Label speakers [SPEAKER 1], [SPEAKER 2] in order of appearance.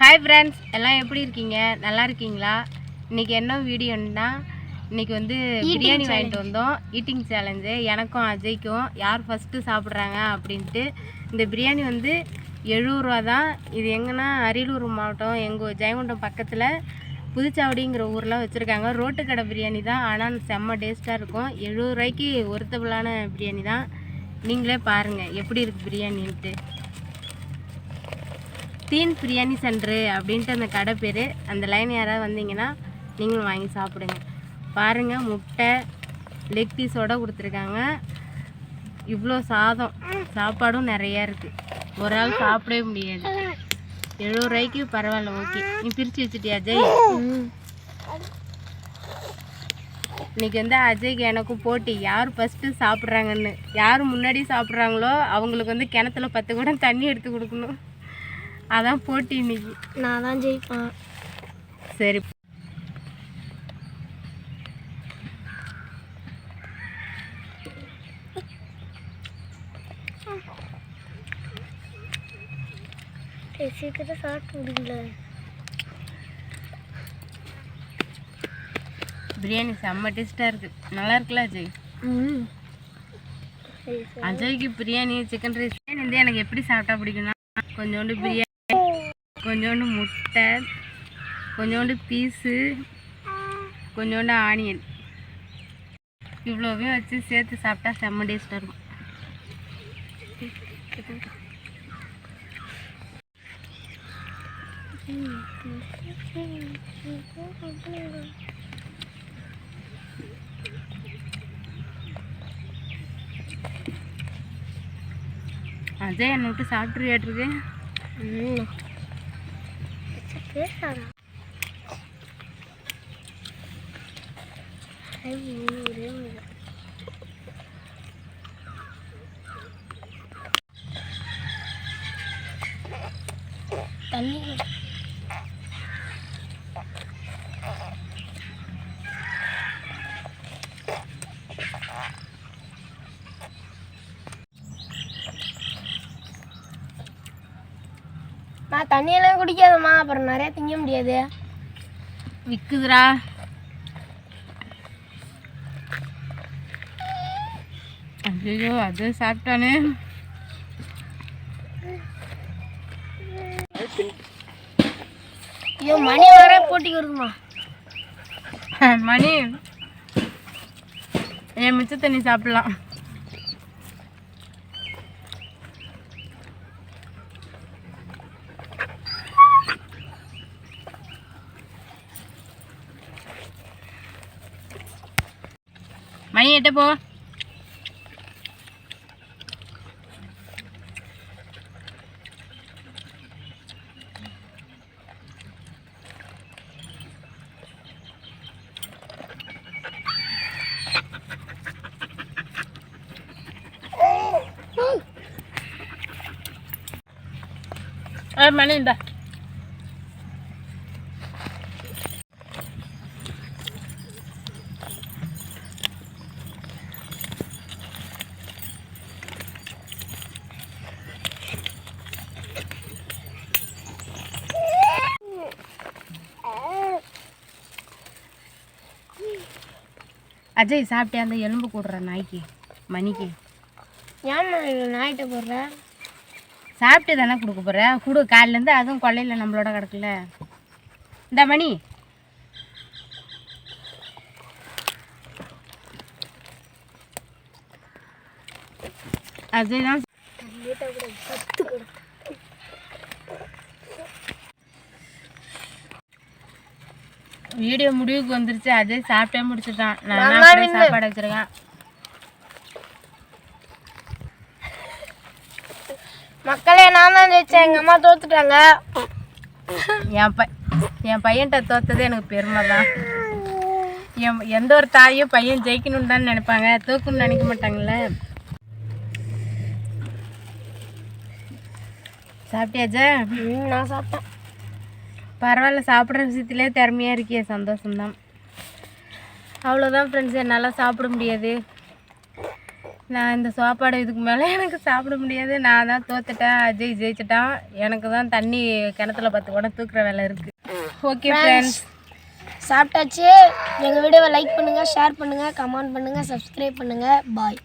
[SPEAKER 1] Hi friends, எல்லாம் எப்படி இருக்கீங்க? நல்லா இருக்கீங்களா? இன்றைக்கி என்ன வீடியோன்னா, இன்றைக்கி வந்து பிரியாணி வாங்கிட்டு வந்தோம். ஈட்டிங் சேலஞ்சு எனக்கும் அஜய்க்கும் யார் ஃபஸ்ட்டு சாப்பிட்றாங்க அப்படின்ட்டு. இந்த பிரியாணி வந்து 70 ரூபா தான். இது எங்கன்னா அரியலூர் மாவட்டம் எங்கள் ஜெயங்கொண்டம் பக்கத்தில் புதுச்சாவடிங்கிற ஊரில் வச்சுருக்காங்க. ரோட்டு கடை பிரியாணி தான், ஆனால் செம்ம டேஸ்ட்டாக இருக்கும். 70 ரூபாய்க்கு ஒர்த்தபிளான பிரியாணி தான். நீங்களே பாருங்கள் எப்படி இருக்குது பிரியாணின்ட்டு. தீன் பிரியாணி சென்ட்ரு அப்படின்ட்டு அந்த கடை பேர். அந்த லைன் யாராவது வந்தீங்கன்னா நீங்களும் வாங்கி சாப்பிடுங்க. பாருங்கள், முட்டை லெக் பீஸோடு கொடுத்துருக்காங்க. இவ்வளோ சாப்பாடும் நிறையா இருக்குது. ஒரு ஆள் சாப்பிடவே முடியாது. 70 ரூபாய்க்கு பரவாயில்ல, ஓகே. நீ பிரித்து வச்சுட்டியா அஜய்? இன்றைக்கி வந்து அஜய்க்கு எனக்கும் போட்டி, யார் ஃபஸ்ட்டு சாப்பிட்றாங்கன்னு. யார் முன்னாடி சாப்பிட்றாங்களோ அவங்களுக்கு வந்து கிணத்துல 10 குடம் தண்ணி எடுத்து கொடுக்கணும். அதான் போட்டி இன்னைக்கு.
[SPEAKER 2] நான் தான் ஜெயிப்பேன்.
[SPEAKER 1] சரி,
[SPEAKER 2] சீக்கிரம் சாப்பிட்டு முடியல.
[SPEAKER 1] பிரியாணி செம்ம டேஸ்ட்டாக இருக்குது. நல்லா இருக்குல்ல அஜய்? அஜய்க்கு பிரியாணி சிக்கன் ரைஸ் வந்து எனக்கு எப்படி சாப்பிட்டா பிடிக்கும்னா, கொஞ்சோண்டு பிரியாணி, கொஞ்சோண்டு முட்டை, கொஞ்சோண்டு பீஸு, கொஞ்சோண்டு ஆனியன், இவ்வளோவையும் வச்சு சேர்த்து சாப்பிட்டா செம்ம டேஸ்ட்டாக இருக்கும். அஜய் என்னை விட்டு சாப்பிட்ருவியாட்டிருக்கு.
[SPEAKER 2] தண்ணி தண்ணியெல்லாம் குடிக்காதம்மா, அப்புறம் நிறைய திங்க முடியாது.
[SPEAKER 1] விற்குதுரா. ஐயோ, அது சாப்பிட்டானே.
[SPEAKER 2] ஐயோ, மணி வர போட்டிக்கு வருதுமா.
[SPEAKER 1] மணி, என் மிச்ச தண்ணி சாப்பிடலாம். மணி எட்ட போ. மணி இந்த அஜய் சாப்பிட்டே அந்த எலும்பு கூடுற நாய்க்கு மணிக்கு.
[SPEAKER 2] ஏன் நாய்கிட்ட போடுற?
[SPEAKER 1] சாப்பிட்டு தானே கொடுக்க போகிற, கொடு. காலிலேருந்து அதுவும் கொள்ளையில் நம்மளோட கிடக்குல. இந்த மணி, அஜய் தான். வீடியோ முடிவுக்கு வந்துருச்சு. அஜய் சாப்பிட்டே முடிச்சுட்டான். நான் சாப்பாடு வச்சிருக்கேன்.
[SPEAKER 2] மக்களே, நான் தான் ஜெயிச்சேன். எங்கள் அம்மா தோத்துட்டாங்க.
[SPEAKER 1] என் பையன்கிட்ட தோத்தது எனக்கு பெருமை தான். எந்த ஒரு தாயும் பையன் ஜெயிக்கணும்னு தான் நினைப்பாங்க, தோக்கணும்னு நினைக்க மாட்டாங்கல்ல. சாப்பிட்டியாச்சா?
[SPEAKER 2] நான் சாப்பிட்டேன்.
[SPEAKER 1] பரவாயில்ல, சாப்பிட்ற விஷயத்துலேயே திறமையாக இருக்கிய, சந்தோஷம்தான். அவ்வளோதான் ஃப்ரெண்ட்ஸ், என்னால் சாப்பிட முடியாது. நான் இந்த சாப்பாடு இதுக்கு மேலே எனக்கு சாப்பிட முடியாது. நான் தான் தோத்துட்டேன், அஜய் ஜெயிச்சிட்டான். எனக்கு தான் தண்ணி கிணத்துல 10 குடம் தூக்குற வேலை இருக்குது. ஓகே ஃப்ரெண்ட்ஸ்,
[SPEAKER 2] சாப்பிட்டாச்சு. எங்கள் வீடியோவை லைக் பண்ணுங்கள், ஷேர் பண்ணுங்கள், கமெண்ட் பண்ணுங்கள், சப்ஸ்கிரைப் பண்ணுங்கள். பாய்.